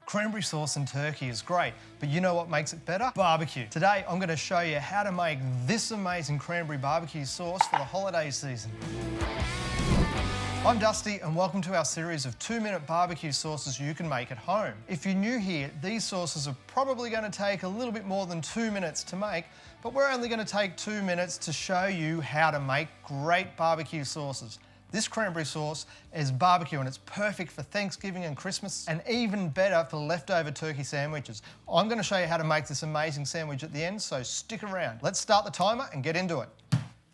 Cranberry sauce and turkey is great, but you know what makes it better? Barbecue. Today, I'm going to show you how to make this amazing cranberry barbecue sauce for the holiday season. I'm Dusty and welcome to our series of 2-minute barbecue sauces you can make at home. If you're new here, these sauces are probably going to take a little bit more than 2 minutes to make, but we're only going to take 2 minutes to show you how to make great barbecue sauces. This cranberry sauce is barbecue and it's perfect for Thanksgiving and Christmas, and even better for leftover turkey sandwiches. I'm going to show you how to make this amazing sandwich at the end, so stick around. Let's start the timer and get into it.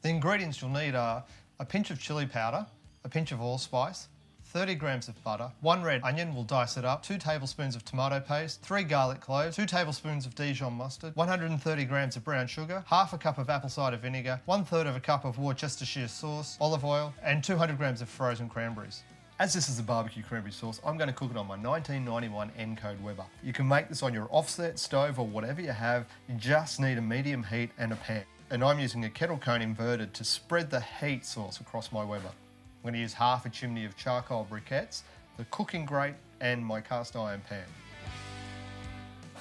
The ingredients you'll need are a pinch of chili powder, a pinch of allspice, 30 grams of butter, 1 red onion, we'll dice it up, 2 tablespoons of tomato paste, 3 garlic cloves, 2 tablespoons of Dijon mustard, 130 grams of brown sugar, half a cup of apple cider vinegar, 1/3 of a cup of Worcestershire sauce, olive oil, and 200 grams of frozen cranberries. As this is a barbecue cranberry sauce, I'm going to cook it on my 1991 Encode Weber. You can make this on your offset stove or whatever you have. You just need a medium heat and a pan. And I'm using a kettle cone inverted to spread the heat sauce across my Weber. I'm going to use half a chimney of charcoal briquettes, the cooking grate, and my cast iron pan.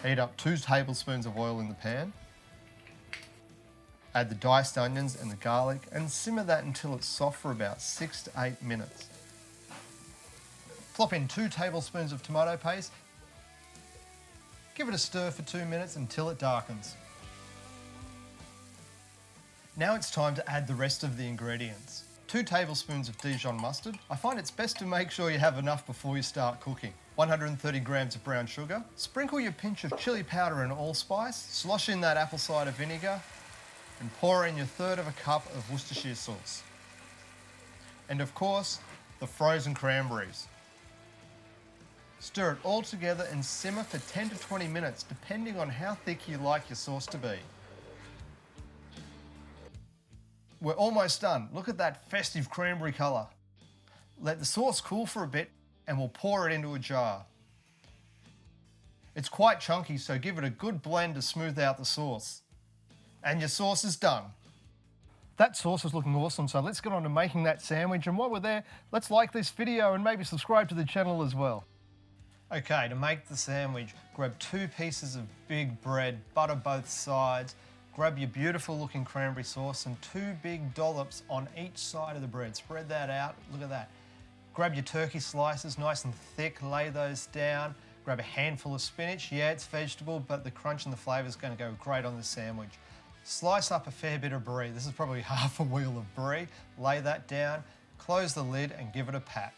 Heat up 2 tablespoons of oil in the pan. Add the diced onions and the garlic and simmer that until it's soft for about 6 to 8 minutes. Plop in 2 tablespoons of tomato paste. Give it a stir for 2 minutes until it darkens. Now it's time to add the rest of the ingredients. 2 tablespoons of Dijon mustard. I find it's best to make sure you have enough before you start cooking. 130 grams of brown sugar. Sprinkle your pinch of chili powder and allspice. Slosh in that apple cider vinegar and pour in your 1/3 of a cup of Worcestershire sauce. And of course, the frozen cranberries. Stir it all together and simmer for 10 to 20 minutes, depending on how thick you like your sauce to be. We're almost done. Look at that festive cranberry colour. Let the sauce cool for a bit and we'll pour it into a jar. It's quite chunky, so give it a good blend to smooth out the sauce. And your sauce is done. That sauce is looking awesome, so let's get on to making that sandwich. And while we're there, let's like this video and maybe subscribe to the channel as well. Okay, to make the sandwich, grab 2 pieces of big bread, butter both sides, grab your beautiful looking cranberry sauce and 2 big dollops on each side of the bread. Spread that out, look at that. Grab your turkey slices, nice and thick, lay those down. Grab a handful of spinach, yeah it's vegetable, but the crunch and the flavour is going to go great on this sandwich. Slice up a fair bit of brie, this is probably half a wheel of brie. Lay that down, close the lid and give it a pat.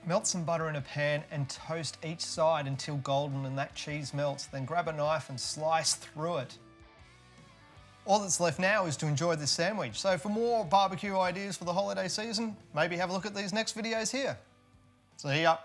Melt some butter in a pan and toast each side until golden and that cheese melts. Then grab a knife and slice through it. All that's left now is to enjoy this sandwich. So for more barbecue ideas for the holiday season, maybe have a look at these next videos here. See ya.